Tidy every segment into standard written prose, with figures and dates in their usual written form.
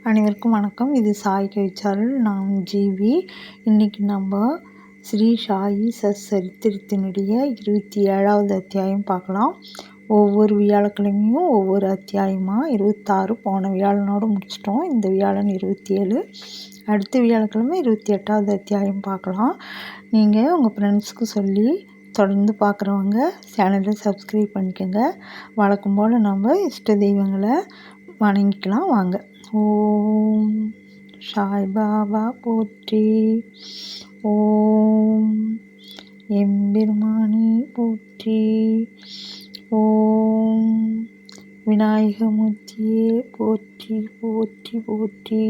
அனைவருக்கும் வணக்கம். இது சாய் கவிச்சாரல். நான் ஜிவி. இன்றைக்கி நம்ம ஸ்ரீ சாயி சரித்திரத்தினுடைய 27வது அத்தியாயம் பார்க்கலாம். ஒவ்வொரு வியாழக்கிழமையும் ஒவ்வொரு அத்தியாயமாக 26 போன வியாழனோடு முடிச்சிட்டோம். இந்த வியாழன் 27, அடுத்த வியாழக்கிழமை 28வது அத்தியாயம் பார்க்கலாம். நீங்கள் உங்கள் ஃப்ரெண்ட்ஸுக்கு சொல்லி தொடர்ந்து பார்க்குறவங்க சேனலை சப்ஸ்கிரைப் பண்ணிக்கோங்க. வழக்கம் போல் நம்ம இஷ்ட தெய்வங்களை வணங்கிக்கலாம். வாங்க. ஓம் சாய் பாபா போற்றி, ஓம் எம்பெருமானி போற்றி, ஓம் விநாயகமூர்த்தியே போற்றி போற்றி போற்றி.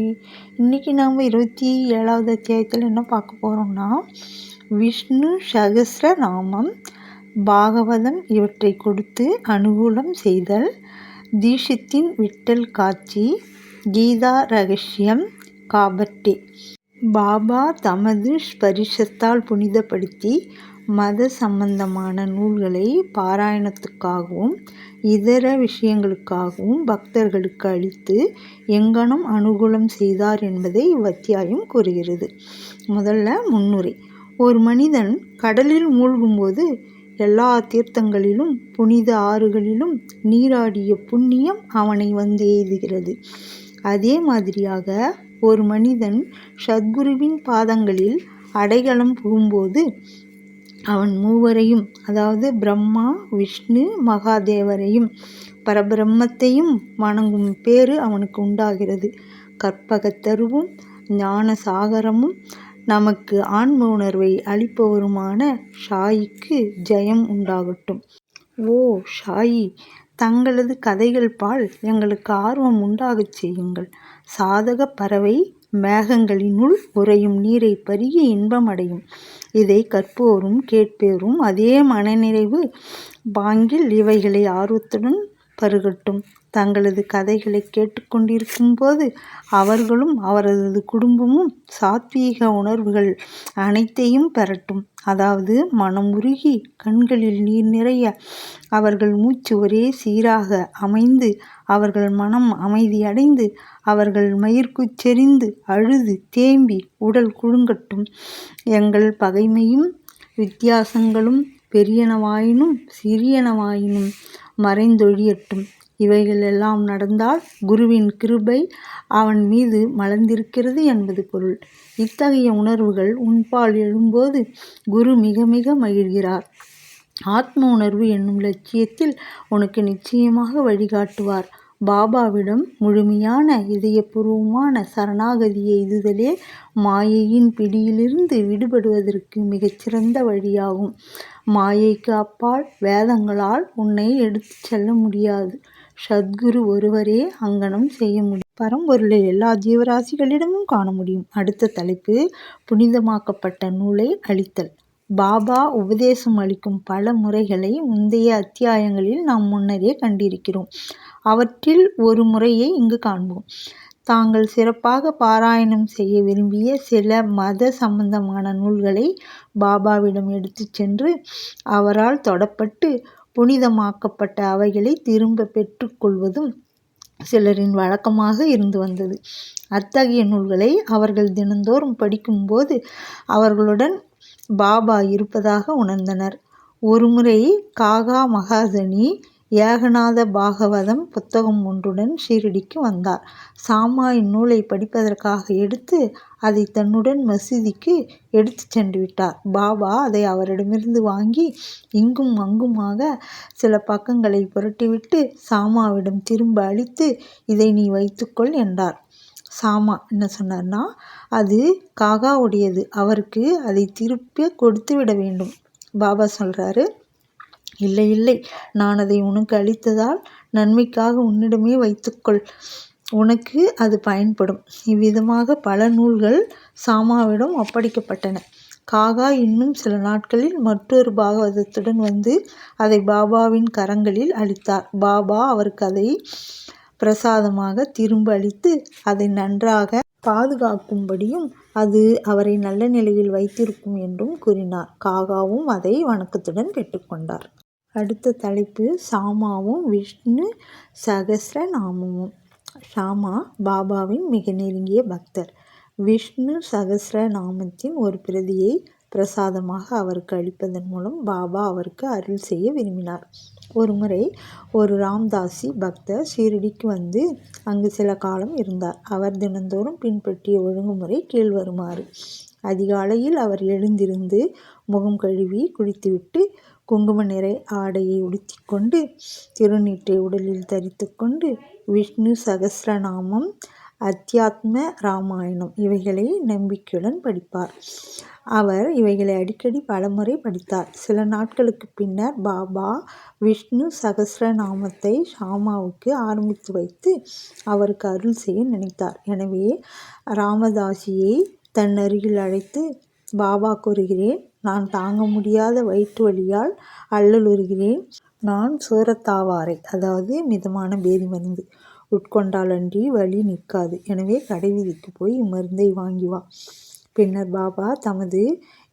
இன்றைக்கி நாம் 27வது அத்தியாயத்தில் என்ன பார்க்க போகிறோம்னா, விஷ்ணு சகஸ்ர நாமம், பாகவதம் இவற்றை கொடுத்து அனுகூலம் செய்தல், தீட்சித்தின் விட்டல் காட்சி, கீதா ரகசியம், காபட்டே. பாபா தமது ஸ்பரிசத்தால் புனிதப்படுத்தி மத சம்பந்தமான நூல்களை பாராயணத்துக்காகவும் இதர விஷயங்களுக்காகவும் பக்தர்களுக்கு அளித்து எங்கனம் அனுகூலம் செய்தார் என்பதை இவ்வத்தியாயம் கூறுகிறது. முதல்ல முன்னுரை. ஒரு மனிதன் கடலில் மூழ்கும்போது எல்லா தீர்த்தங்களிலும் புனித ஆறுகளிலும் நீராடிய புண்ணியம் அவனை வந்து எய்துகிறது. அதே மாதிரியாக ஒரு மனிதன் சத்குருவின் பாதங்களில் அடைக்கலம் புகும்போது அவன் மூவரையும், அதாவது பிரம்மா, விஷ்ணு, மகாதேவரையும் பரபிரம்மத்தையும் வணங்கும் பேறு அவனுக்கு உண்டாகிறது. கற்பகத்தருவும் ஞான சாகரமும் நமக்கு ஆன்ம உணர்வை அளிப்பவருமான ஷாயிக்கு ஜெயம் உண்டாகட்டும். ஓ ஷாயி, தங்களது கதைகள் பால் எங்களுக்கு ஆர்வம் உண்டாகச் செய்யுங்கள். சாதக பறவை மேகங்களினுள் உறையும் நீரை பருகி இன்பமடையும். இதை கற்போரும் கேட்போரும் அதே மனநிறைவு பாங்கில் இவைகளை ஆர்வத்துடன் பருகட்டும். தங்களது கதைகளை கேட்டுக்கொண்டிருக்கும் போது அவர்களும் அவரது குடும்பமும் சாத்வீக உணர்வுகள் அனைத்தையும் பெறட்டும். அதாவது மனம் உருகி கண்களில் நீர் நிறைய அவர்கள் மூச்சு ஒரே சீராக அமைந்து அவர்கள் மனம் அமைதியடைந்து அவர்கள் மயிர்குச்செறிந்து அழுது தேம்பி உடல் குலுங்கட்டும். எங்கள் பகைமையும் வித்தியாசங்களும் பெரியனவாயினும் சிறியனவாயினும் மறைந்தொழியட்டும். இவைகள் எல்லாம் நடந்தால் குருவின் கிருபை அவன் மீது மலர்ந்திருக்கிறது என்பது பொருள். இத்தகைய உணர்வுகள் உன்பால் எழும்போது குரு மிக மிக மகிழ்கிறார். ஆத்ம உணர்வு என்னும் லட்சியத்தில் உனக்கு நிச்சயமாக வழிகாட்டுவார். பாபாவிடம் முழுமையான இதயபூர்வமான சரணாகதியை எய்துதலே மாயையின் பிடியிலிருந்து விடுபடுவதற்கு மிகச்சிறந்த வழியாகும். மாயைக்கு அப்பால் வேதங்களால் உன்னை எடுத்து செல்ல முடியாது. சத்குரு ஒருவரே அங்கனம் செய்ய முடியும். பரம்பொருளை எல்லா ஜீவராசிகளிடமும் காண முடியும். அடுத்த தலைப்பு, புனிதமாக்கப்பட்ட நூலை அளித்தல். பாபா உபதேசம் அளிக்கும் பல முறைகளை முந்தைய அத்தியாயங்களில் நாம் முன்னரே கண்டிருக்கிறோம். அவற்றில் ஒரு முறையை இங்கு காண்போம். தாங்கள் சிறப்பாக பாராயணம் செய்ய விரும்பிய சில மத சம்பந்தமான நூல்களை பாபாவிடம் எடுத்து சென்று அவரால் தொடப்பட்டு புனிதமாக்கப்பட்ட அவைகளை திரும்ப பெற்றுக்கொள்வதும் சிலரின் வழக்கமாக இருந்து வந்தது. அத்தகைய நூல்களை அவர்கள் தினந்தோறும் படிக்கும்போது அவர்களுடன் பாபா இருப்பதாக உணர்ந்தனர். ஒருமுறை காகா மகாஜனி ஏகநாத பாகவதம் புத்தகம் ஒன்றுடன் ஷீரடிக்கு வந்தார். சாமா இந்நூலை படிப்பதற்காக எடுத்து அதை தன்னுடன் மசூதிக்கு எடுத்து சென்று விட்டார். பாபா அதை அவரிடமிருந்து வாங்கி இங்கும் அங்குமாக சில பக்கங்களை புரட்டிவிட்டு சாமாவிடம் திரும்ப அளித்து, இதை நீ வைத்துக்கொள் என்றார். சாமா என்ன சொன்னார்னா, அது காகாவுடையது, அவருக்கு அதை திருப்பி கொடுத்து விட வேண்டும். பாபா சொல்கிறாரு, இல்லை இல்லை, நான் அதை உனக்கு அளித்ததால் நன்மைக்காக உன்னிடமே வைத்துக்கொள், உனக்கு அது பயன்படும். இவ்விதமாக பல நூல்கள் சாமாவிடம் ஒப்படைக்கப்பட்டன. காகா இன்னும் சில நாட்களில் மற்றொரு பாகவதத்துடன் வந்து அதை பாபாவின் கரங்களில் அளித்தார். பாபா அவருக்கு அதை பிரசாதமாக திரும்ப அளித்து அதை நன்றாக பாதுகாக்கும்படியும் அது அவரை நல்ல நிலையில் வைத்திருக்கும் என்றும் கூறினார். காகாவும் அதை வணக்கத்துடன் பெற்றுக்கொண்டார். அடுத்த தலைப்பு, சாமாவும் விஷ்ணு சகஸ்ர நாமமும். ஷாமா பாபாவின் மிக நெருங்கிய பக்தர். விஷ்ணு சகஸ்ர நாமத்தின் ஒரு பிரதியை பிரசாதமாக அவருக்கு அளிப்பதன் மூலம் பாபா அவருக்கு அருள் செய்ய விரும்பினார். ஒருமுறை ஒரு ராம்தாசி பக்தர் ஷீரடிக்கு வந்து அங்கு சில காலம் இருந்தார். அவர் தினந்தோறும் பின்பற்றிய ஒழுங்குமுறை கீழ்வருமாறு. அதிகாலையில் அவர் எழுந்திருந்து முகம் கழுவி குளித்துவிட்டு குங்கும நிற ஆடையை உடுத்திக்கொண்டு திருநீற்றை உடலில் தரித்து கொண்டு விஷ்ணு சகஸ்ரநாமம், அத்தியாத்ம ராமாயணம் இவைகளை நம்பிக்கையுடன் படிப்பார். அவர் இவைகளை அடிக்கடி பலமுறை படித்தார். சில நாட்களுக்கு பின்னர் பாபா விஷ்ணு சகஸ்ரநாமத்தை ஷாமாவுக்கு ஆரம்பித்து வைத்து அவருக்கு அருள் செய்ய நினைத்தார். எனவே ராமதாசியை தன் அருகில் அழைத்து, பாபா கூறுகிறேன், நான் தாங்க முடியாத வயிற்று வலியால் அல்லலுறுகிறேன். நான் சூரத்தாவாரை, அதாவது மிதமான பேதி மருந்து உட்கொண்டாலன்றி வலி நிற்காது. எனவே கடைவீதிக்கு போய் இம்மருந்தை வாங்கி வா. பின்னர் பாபா தமது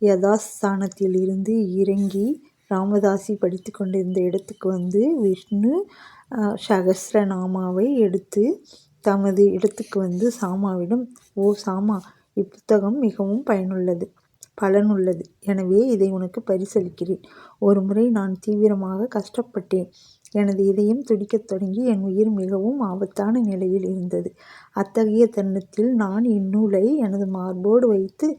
யதாஸ்தானத்தில் இருந்து இறங்கி ராமதாசி படித்து கொண்டிருந்த இடத்துக்கு வந்து விஷ்ணு சகஸ்ரநாமாவை எடுத்து தமது இடத்துக்கு வந்து சாமாவிடம், ஓ சாமா, இப்புத்தகம் மிகவும் பலனுள்ளது. எனவே இதை உனக்கு பரிசளிக்கிறேன். ஒரு முறை நான் தீவிரமாக கஷ்டப்பட்டேன். எனது இதயம் துடிக்கத் தொடங்கி என் உயிர் மிகவும் ஆபத்தான நிலையில் இருந்தது. அத்தகைய தருணத்தில் நான் இந்நூலை எனது மார்போடு வைத்து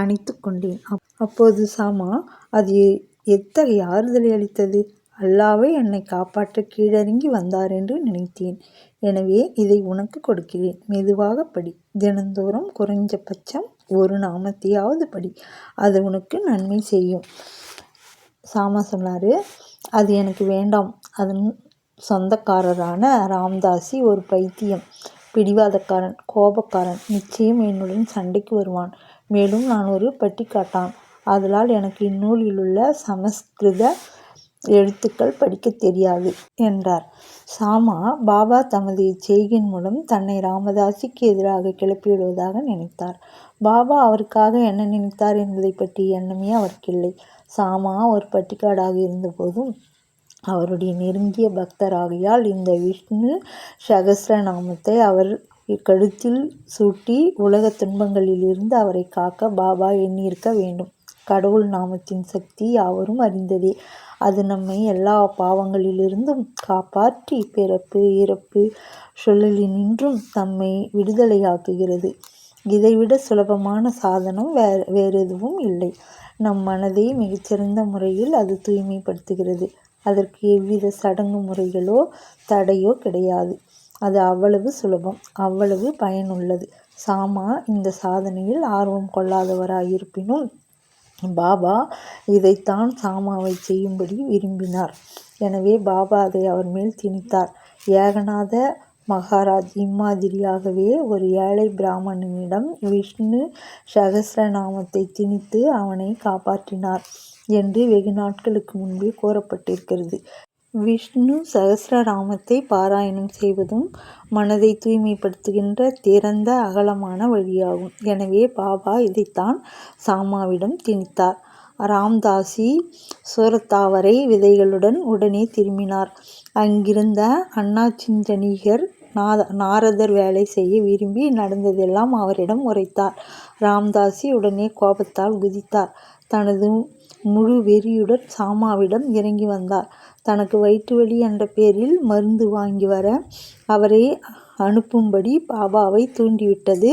அணைத்து கொண்டேன். அப்போது சாமா, அது எத்தகைய ஆறுதலை அளித்தது! அல்லாவே என்னை காப்பாற்ற கீழிறங்கி வந்தார் என்று நினைத்தேன். எனவே இதை உனக்கு கொடுக்கிறேன். மெதுவாக படி. தினந்தோறும் குறைஞ்சபட்சம் ஒரு நாமத்தையாவது படி. அது உனக்கு நன்மை செய்யும். சாமா சொன்னார், அது எனக்கு வேண்டாம். அதன் சொந்தக்காரரான ராம்தாசி ஒரு பைத்தியம், பிடிவாதக்காரன், கோபக்காரன். நிச்சயம் என்னுடன் சண்டைக்கு வருவான். மேலும் நான் ஒரு பட்டிக்காட்டான். ஆதலால் எனக்கு இந்நூலிலுள்ள சமஸ்கிருத எழுத்துக்கள் படிக்க தெரியாது என்றார். சாமா பாபா தமது இச்செய்கையின் மூலம் தன்னை ராமதாசிக்கு எதிராக கிளப்பிவிடுவதாக நினைத்தார். பாபா அவருக்காக என்ன நினைத்தார் என்பதை பற்றி எண்ணமே அவருக்கில்லை. சாமா ஒரு பட்டிக்காடாக இருந்தபோதும் அவருடைய நெருங்கிய பக்தராகையால் இந்த விஷ்ணு சகஸ்ரநாமத்தை அவர் கழுத்தில் சூட்டி உலக துன்பங்களிலிருந்து அவரை காக்க பாபா எண்ணியிருக்க வேண்டும். கடவுள் நாமத்தின் சக்தி யாவரும் அறிந்ததே. அது நம்மை எல்லா பாவங்களிலிருந்தும் காப்பாற்றி பிறப்பு இறப்பு சுழலினின்றும் நம்மை விடுதலையாக்குகிறது. இதைவிட சுலபமான சாதனம் வேறெதுவும் இல்லை. நம் மனதை மிகச்சிறந்த முறையில் அது தூய்மைப்படுத்துகிறது. அதற்கு எவ்வித சடங்கு முறைகளோ தடையோ கிடையாது. அது அவ்வளவு சுலபம், அவ்வளவு பயனுள்ளது. சாமா இந்த சாதனையில் ஆர்வம் கொள்ளாதவராயிருப்பினும் பாபா இதைத்தான் சாமாவை செய்யும்படி விரும்பினார். எனவே பாபா அதை அவர் மேல் திணித்தார். ஏகநாத மகாராஜ் இம்மாதிரியாகவே ஒரு ஏழை பிராமணனிடம் விஷ்ணு சகஸ்ரநாமத்தை திணித்து அவனை காப்பாற்றினார் என்று வெகு நாட்களுக்கு முன்பே கூறப்பட்டிருக்கிறது. விஷ்ணு சகஸ்ரநாமத்தை பாராயணம் செய்வதும் மனதை தூய்மைப்படுத்துகின்ற திறந்த அகலமான வழியாகும். எனவே பாபா இதைத்தான் சாமாவிடம் திணித்தார். ராம்தாசி சூரத்தாவரை விதைகளுடன் உடனே திரும்பினார். அங்கிருந்த அண்ணாசிஞ்சனிகர் நாரதர் வேலை செய்ய விரும்பி நடந்ததெல்லாம் அவரிடம் உரைத்தார். ராம்தாசி உடனே கோபத்தால் குதித்தார். தனது முழு வெறியுடன் சாமாவிடம் இறங்கி வந்தார். தனக்கு வயிற்று வலி என்ற பெயரில் மருந்து வாங்கி வர அவரை அனுப்பும்படி பாபாவை தூண்டிவிட்டது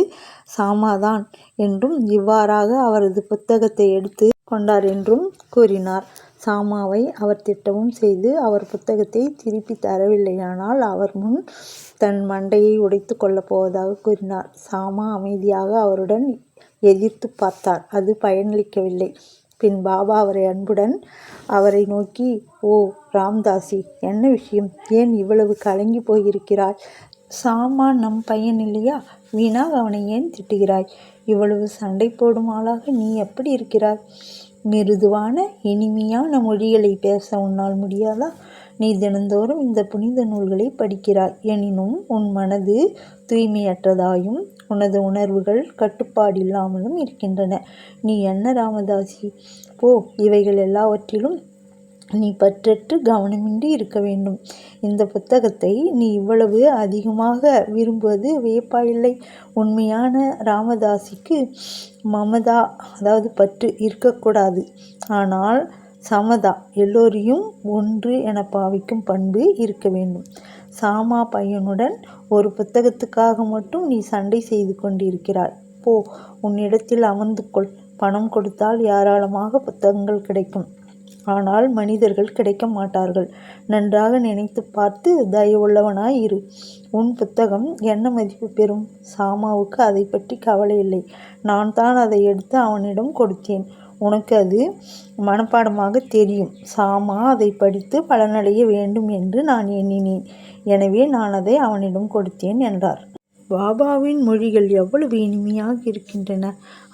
சாமாதான் என்றும் இவ்வாறாக அவரது புத்தகத்தை எடுத்து கொண்டார் என்றும் கூறினார். சாமாவை அவர் திட்டவும் செய்து அவர் புத்தகத்தை திருப்பி தரவில்லையானால் அவர் முன் தன் மண்டையை உடைத்து கொள்ளப் போவதாக கூறினார். சாமா அமைதியாக அவருடன் எதிர்த்து பார்த்தார். அது பயனளிக்கவில்லை. பின் பாபா அவரை நோக்கி, ஓ ராம்தாசி, என்ன விஷயம்? ஏன் இவ்வளவு கலங்கி போயிருக்கிறாய்? சாமா நம் பையன் இல்லையா? வீணாக அவனை ஏன் திட்டுகிறாய்? இவ்வளவு சண்டை போடும் ஆளாக நீ எப்படி இருக்கிறாய்? மிருதுவான இனிமையான மொழிகளை பேச உன்னால் முடியாதா? நீ தினந்தோறும் இந்த புனித நூல்களை படிக்கிறாய். எனினும் உன் மனது தூய்மையற்றதாயும் உனது உணர்வுகள் கட்டுப்பாடில்லாமலும் இருக்கின்றன. நீ என்ன ராமதாசி? போ, இவைகள் எல்லாவற்றிலும் நீ பற்றற்று கவனமின்றி இருக்க வேண்டும். இந்த புத்தகத்தை நீ இவ்வளவு அதிகமாக விரும்புவது வியப்பாயில்லை. உண்மையான ராமதாசிக்கு மமதா அதாவது பற்று இருக்கக்கூடாது. ஆனால் சமதா எல்லோரையும் ஒன்று என பாவிக்கும் பண்பு இருக்க வேண்டும். சாமா பையனுடன் ஒரு புத்தகத்துக்காக மட்டும் நீ சண்டை செய்து கொண்டிருக்கிறாய். போ, உன்னிடத்தில் அமர்ந்து கொள். பணம் கொடுத்தால் ஏராளமாக புத்தகங்கள் கிடைக்கும். ஆனால் மனிதர்கள் கிடைக்க மாட்டார்கள். நன்றாக நினைத்து பார்த்து தயவுள்ளவனாய் இரு. உன் புத்தகம் என்ன மதிப்பு பெறும்? சாமாவுக்கு அதை பற்றி கவலை இல்லை. நான் தான் அதை எடுத்து அவனிடம் கொடுத்தேன். உனக்கு அது மனப்பாடமாக தெரியும். சாமா அதை படித்து பலனடைய வேண்டும் என்று நான் எண்ணினேன். எனவே நான் அதை அவனிடம் கொடுத்தேன் என்றார். பாபாவின் மொழிகள் எவ்வளவு இனிமையாக இருக்கின்றன.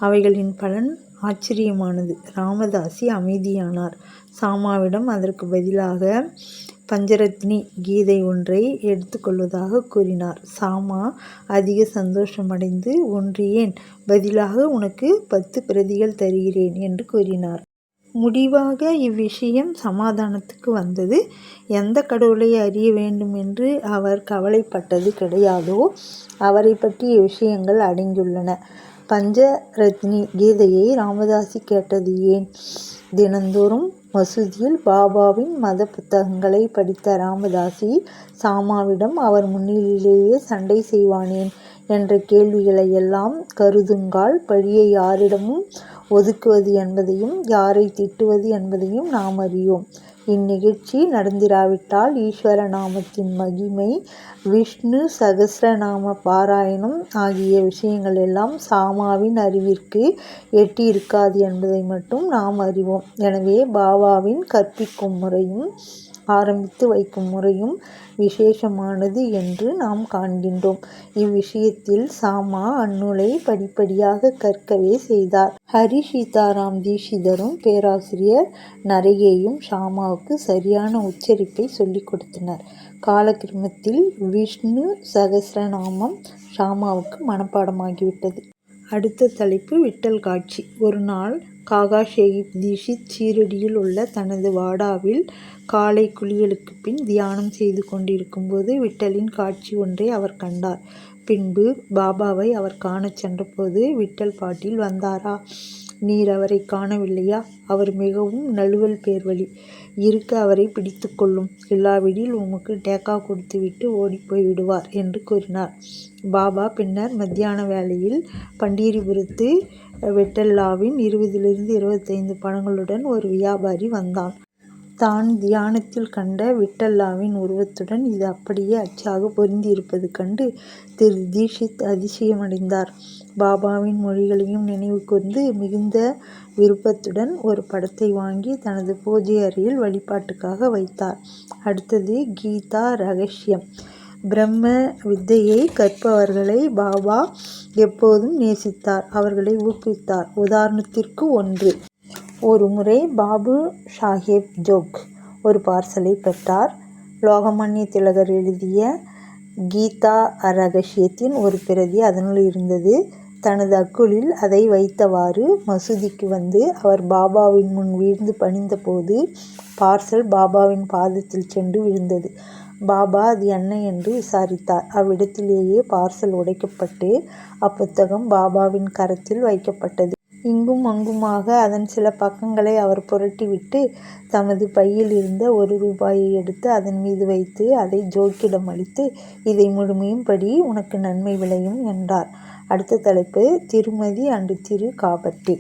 அவைகளின் பலன் ஆச்சரியமானது. ராமதாசி அமைதியானார். சாமாவிடம் அதற்கு பதிலாக பஞ்சரத்னி கீதை ஒன்றை எடுத்துக்கொள்வதாக கூறினார். சாமா அதிக சந்தோஷமடைந்து, ஒன்று ஏன், பதிலாக உனக்கு 10 பிரதிகள் தருகிறேன் என்று கூறினார். முடிவாக இவ்விஷயம் சமாதானத்துக்கு வந்தது. எந்த கடவுளை அறிய வேண்டும் என்று அவர் கவலைப்பட்டது கிடையாதோ அவரை பற்றிய விஷயங்கள் அடங்கியுள்ளன. பஞ்சரத்னி கீதையை ராமதாசி கேட்டது ஏன்? தினந்தோறும் மசூதியில் பாபாவின் மத புத்தகங்களை படித்த ராமதாசி சாமாவிடம் அவர் முன்னிலையிலேயே சண்டை செய்வானேன் என்ற கேள்விகளை எல்லாம் கருதுங்கால் பழியை யாரிடமும் ஒதுக்குவது என்பதையும் யாரை திட்டுவது என்பதையும் நாம் அறியோம். இந்நிகழ்ச்சி நடந்திராவிட்டால் ஈஸ்வர நாமத்தின் மகிமை, விஷ்ணு சகஸ்ரநாம பாராயணம் ஆகிய விஷயங்கள் எல்லாம் சாமாவின் அறிவிற்கு எட்டி இருக்காது என்பதை மட்டும் நாம் அறிவோம். எனவே பாபாவின் கற்பிக்கும் முறையும் ஆரம்பித்து வைக்கும் முறையும் விசேஷமானது என்று நாம் காண்கின்றோம். இவ்விஷயத்தில் சாமா அந்நூலை படிப்படியாக கற்கவே செய்தார். ஹரி சீதாராம் தீட்சிதரும் பேராசிரியர் நரேயும் சாமாவுக்கு சரியான உச்சரிப்பை சொல்லிக் கொடுத்தனர். காலக்கிரமத்தில் விஷ்ணு சகஸ்ரநாமம் சாமாவுக்கு மனப்பாடமாகிவிட்டது. அடுத்த தலைப்பு விட்டல் காட்சி. ஒரு நாள் காகா ஷேகிப் தீட்சித் சீரடியில் உள்ள தனது வாடாவில் காலை குளியலுக்கு பின் தியானம் செய்து கொண்டிருக்கும்போது விட்டலின் காட்சி ஒன்றை அவர் கண்டார். பின்பு பாபாவை அவர் காணச் சென்றபோது, விட்டல் பாட்டீல் வந்தாரா? நீர் அவரை காணவில்லையா? அவர் மிகவும் நழுவல் பேர்வழி. இருக்க அவரை பிடித்து கொள்ளும். இல்லாவிடில் உமக்கு டேக்கா கொடுத்துவிட்டு ஓடிப்போய் விடுவார் என்று கூறினார். பாபா பின்னர் மத்தியான வேளையில் பண்டீரிபுரத்து வெட்டல்லாவின் 20-25 பணங்களுடன் ஒரு வியாபாரி வந்தான். தான் தியானத்தில் கண்ட விட்டல்லாவின் உருவத்துடன் இது அப்படியே அச்சாக பொருந்தியிருப்பது கண்டு திரு தீட்சித் அதிசயமடைந்தார். பாபாவின் மொழிகளையும் நினைவு கூர்ந்து மிகுந்த விருப்பத்துடன் ஒரு படத்தை வாங்கி தனது பூஜை அறையில் வழிபாட்டுக்காக வைத்தார். அடுத்தது கீதா ரகசியம். பிரம்ம வித்தையை கற்பவர்களை பாபா எப்போதும் நேசித்தார், அவர்களை ஊக்குவித்தார். உதாரணத்திற்கு ஒரு முறை பாபு சாஹேப் ஜோக் ஒரு பார்சலை பெற்றார். லோகமான்ய திலகர் எழுதிய கீதா ரகசியத்தின் ஒரு பிரதி அதனுள் இருந்தது. தனது அக்குளில் அதை வைத்தவாறு மசூதிக்கு வந்து அவர் பாபாவின் முன் வீழ்ந்து பணிந்தபோது பார்சல் பாபாவின் பாதத்தில் சென்று விழுந்தது. பாபா அது என்ன என்று விசாரித்தார். அவ்விடத்திலேயே பார்சல் உடைக்கப்பட்டு அப்புத்தகம் பாபாவின் கரத்தில் வைக்கப்பட்டது. இங்கும் அங்குமாக அதன் சில பக்கங்களை அவர் புரட்டிவிட்டு தமது பையில் இருந்த 1 ரூபாயை எடுத்து அதன் மீது வைத்து அதை ஜோக்கிடம் அளித்து, இதை முழுமையும் படி, உனக்கு நன்மை விளையும் என்றார். அடுத்த தலைப்பு திருமதி அண்டு திரு காபர்டே.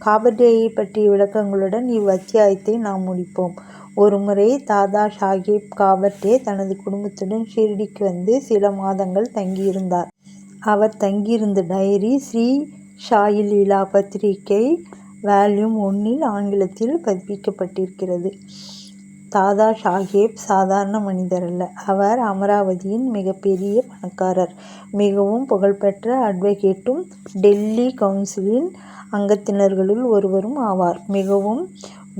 காபர்டேயை பற்றிய விளக்கங்களுடன் இவ்வத்தியாயத்தை நாம் முடிப்போம். ஒருமுறை தாதா சாஹேப் காபர்டே தனது குடும்பத்துடன் ஷிரடிக்கு வந்து சில மாதங்கள் தங்கியிருந்தார். அவர் தங்கியிருந்த டைரி ஸ்ரீ சாயி லீலா பத்திரிகை வால்யூம் 1 ஆங்கிலத்தில் பதிப்பிக்கப்பட்டிருக்கிறது. தாதா சாஹேப் சாதாரண மனிதர் அல்ல. அவர் அமராவதியின் மிகப்பெரிய பணக்காரர், மிகவும் புகழ்பெற்ற அட்வொகேட்டும் டெல்லி கவுன்சிலின் அங்கத்தினர்களுள் ஒருவரும் ஆவார். மிகவும்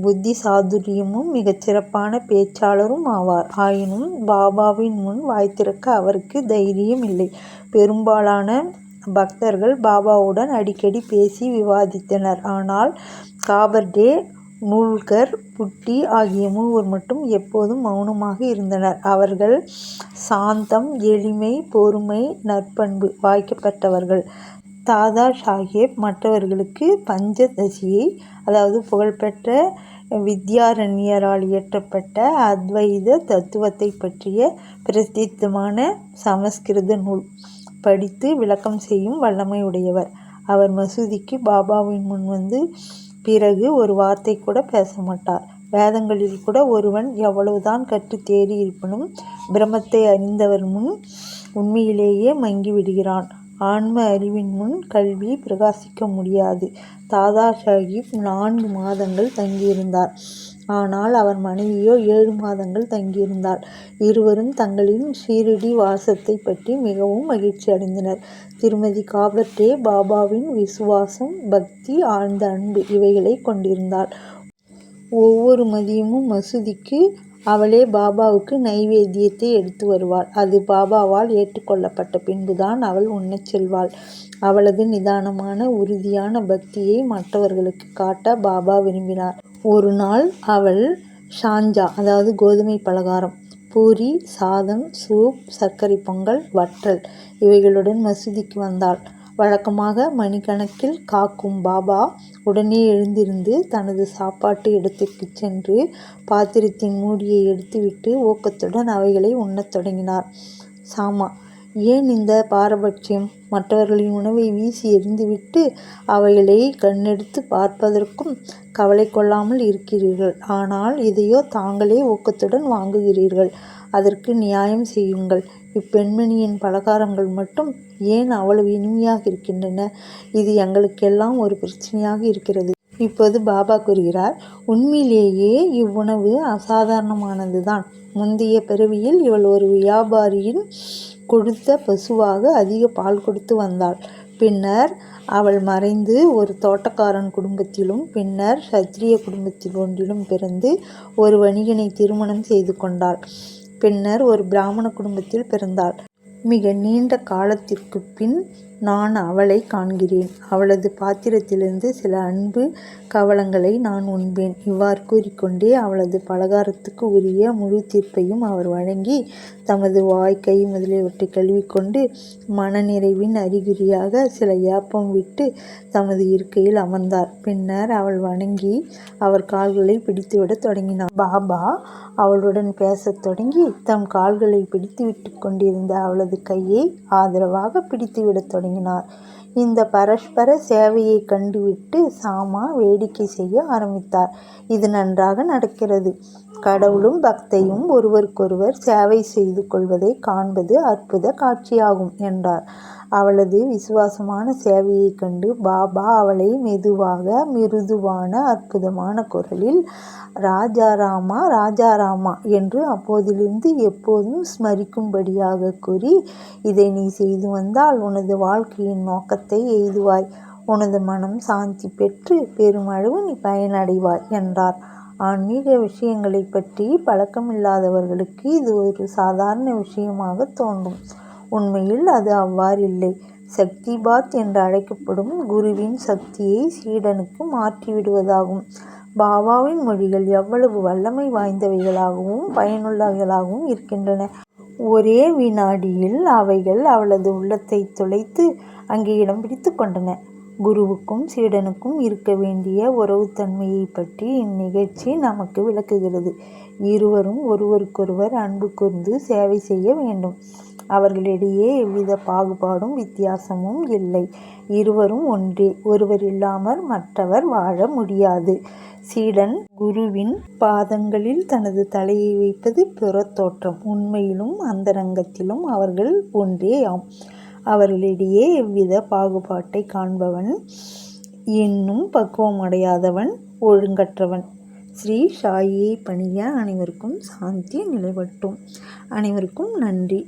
புத்தி சாதுரியமும் மிகச்சிறப்பான பேச்சாளரும் ஆவார். ஆயினும் பாபாவின் முன் வாய் திறக்க அவருக்கு தைரியம் இல்லை. பெரும்பாலான பக்தர்கள் பாபாவுடன் அடிக்கடி பேசி விவாதித்தனர். ஆனால் காபர்டே நூல்கர், புட்டி ஆகிய மூவர் மட்டும் எப்போதும் மௌனமாக இருந்தனர். அவர்கள் சாந்தம், எளிமை, பொறுமை, நற்பண்பு வாய்க்கப்பட்டவர்கள். தாதா சாஹேப் மற்றவர்களுக்கு பஞ்சதசியை, அதாவது புகழ்பெற்ற வித்யாரண்யரால் இயற்றப்பட்ட அத்வைத தத்துவத்தை பற்றிய பிரசித்தமான சமஸ்கிருத நூல் படித்து விளக்கம் செய்யும் வல்லமை உடையவர். அவர் மசூதிக்கு பாபாவின் முன் வந்து பிறகு ஒரு வார்த்தை கூட பேச மாட்டார். வேதங்களில் கூட ஒருவன் எவ்வளவுதான் கற்று தேறி இருப்பினும் பிரம்மத்தை அறிந்தவர் முன் உண்மையிலேயே மங்கி விடுகிறான். ஆன்ம அறிவின் முன் கல்வி பிரகாசிக்க முடியாது. தாதா சாஹிப் 4 மாதங்கள் தங்கியிருந்தார். ஆனால் அவர் மனைவியோ 7 மாதங்கள் தங்கியிருந்தார். இருவரும் தங்களின் ஷீரடி வாசத்தை பற்றி மிகவும் மகிழ்ச்சி அடைந்தனர். திருமதி காபர்டே பாபாவின் விசுவாசம், பக்தி, ஆழ்ந்த அன்பு இவைகளை கொண்டிருந்தாள். ஒவ்வொரு மதியமும் மசூதிக்கு அவளே பாபாவுக்கு நைவேத்தியத்தை எடுத்து வருவாள். அது பாபாவால் ஏற்றுக்கொள்ளப்பட்ட பின்புதான் அவள் உண்ணச் செல்வாள். அவளது நிதானமான உறுதியான பக்தியை மற்றவர்களுக்கு காட்ட பாபா விரும்பினார். ஒரு நாள் அவள் ஷாஞ்சா, அதாவது கோதுமை பலகாரம், பூரி, சாதம், சூப், சர்க்கரை பொங்கல், வற்றல் இவைகளுடன் மசூதிக்கு வந்தாள். வழக்கமாக மணிக்கணக்கில் காக்கும் பாபா உடனே எழுந்திருந்து தனது சாப்பாட்டு இடத்திற்கு சென்று பாத்திரத்தின் மூடியை எடுத்துவிட்டு ஊக்கத்துடன் அவைகளை உண்ணத் தொடங்கினார். சாமா, ஏன் இந்த பாரபட்சம்? மற்றவர்களின் உணவை வீசி எறிந்துவிட்டு அவைகளை கண்ணெடுத்து பார்ப்பதற்கும் கவலை கொள்ளாமல் இருக்கிறீர்கள். ஆனால் இதையோ தாங்களே ஊக்கத்துடன் வாங்குகிறீர்கள். அதற்கு நியாயம் செய்யுங்கள். இப்பெண்மணியின் பலகாரங்கள் மட்டும் ஏன் அவ்வளவு இனிமையாக இருக்கின்றன? இது எங்களுக்கெல்லாம் ஒரு பிரச்சனையாக இருக்கிறது. இப்போது பாபா கூறுகிறார், உண்மையிலேயே இவ்வுணவு அசாதாரணமானதுதான். முந்தைய பிறவியில் இவள் ஒரு வியாபாரியின் கொடுத்த பசுவாக அதிக பால் கொடுத்து வந்தாள். பின்னர் அவள் மறைந்து ஒரு தோட்டக்காரன் குடும்பத்திலும் பின்னர் சத்திரிய குடும்பத்தில் ஒன்றிலும் பிறந்து ஒரு வணிகனை திருமணம் செய்து கொண்டாள். பின்னர் ஒரு பிராமண குடும்பத்தில் பிறந்தாள். மிக நீண்ட காலத்திற்கு பின் நான் அவளை காண்கிறேன். அவளது பாத்திரத்திலிருந்து சில அன்பு கவளங்களை நான் உண்பேன். இவ்வாறு கூறிக்கொண்டே அவளது பலகாரத்துக்கு உரிய முழு தீர்ப்பையும் அவர் வழங்கி தமது வாய், கை முதலியவற்றை கழுவிக்கொண்டு மனநிறைவின் அறிகுறியாக சில ஏப்பம் விட்டு தமது இருக்கையில் அமர்ந்தார். பின்னர் அவள் வணங்கி அவர் கால்களை பிடித்துவிடத் தொடங்கினார். பாபா அவளுடன் பேசத் தொடங்கி தம் கால்களை பிடித்துவிட்டு கொண்டிருந்த அவளது கையை ஆதரவாக பிடித்துவிடத் தொடங்கினார். இந்த பரஸ்பர சேவையை கண்டுவிட்டு சாமா வேடிக்கை செய்ய ஆரம்பித்தார். இது நன்றாக நடக்கிறது. கடவுளும் பக்தையும் ஒருவருக்கொருவர் சேவை செய்து கொள்வதை காண்பது அற்புத காட்சியாகும் என்றார். அவளது விசுவாசமான சேவையை கண்டு பாபா அவளை மெதுவாக, மிருதுவான, அற்புதமான குரலில் ராஜாராமா, ராஜாராமா என்று அப்போதிலிருந்து எப்போதும் ஸ்மரிக்கும்படியாக கூறி, இதை நீ செய்து வந்தால் உனது வாழ்க்கையின் நோக்கத்தை எய்துவாய். உனது மனம் சாந்தி பெற்று பெருமளவு நீ பயனடைவாய் என்றார். ஆன்மீக விஷயங்களை பற்றி பழக்கமில்லாதவர்களுக்கு இது ஒரு சாதாரண விஷயமாக தோன்றும். உண்மையில் அது அவ்வாறில்லை. சக்திபாத் என்று அழைக்கப்படும் குருவின் சக்தியை சீடனுக்கு மாற்றிவிடுவதாகும். பாபாவின் மொழிகள் எவ்வளவு வல்லமை வாய்ந்தவைகளாகவும் பயனுள்ளவைகளாகவும் இருக்கின்றன. ஒரே வினாடியில் அவைகள் அவளது உள்ளத்தை துளைத்து அங்கே இடம் பிடித்து கொண்டன. குருவுக்கும் சீடனுக்கும் இருக்க வேண்டிய உறவுத்தன்மையை பற்றி இந்நிகழ்ச்சி நமக்கு விளக்குகிறது. இருவரும் ஒருவருக்கொருவர் அன்பு கூர்ந்து சேவை செய்ய வேண்டும். அவர்களிடையே எவ்வித பாகுபாடும் வித்தியாசமும் இல்லை. இருவரும் ஒன்றே. ஒருவர் இல்லாமல் மற்றவர் வாழ முடியாது. சீடன் குருவின் பாதங்களில் தனது தலையை வைப்பது புறத்தோற்றம். உண்மையிலும் அந்தரங்கத்திலும் அவர்கள் ஒன்றேயாம். அவர்களிடையே எவ்வித பாகுபாட்டை காண்பவன் இன்னும் பக்குவமடையாதவன், ஒழுங்கற்றவன். ஸ்ரீ சாயியை பணிய அனைவருக்கும் சாந்தி நிலைவட்டும். அனைவருக்கும் நன்றி.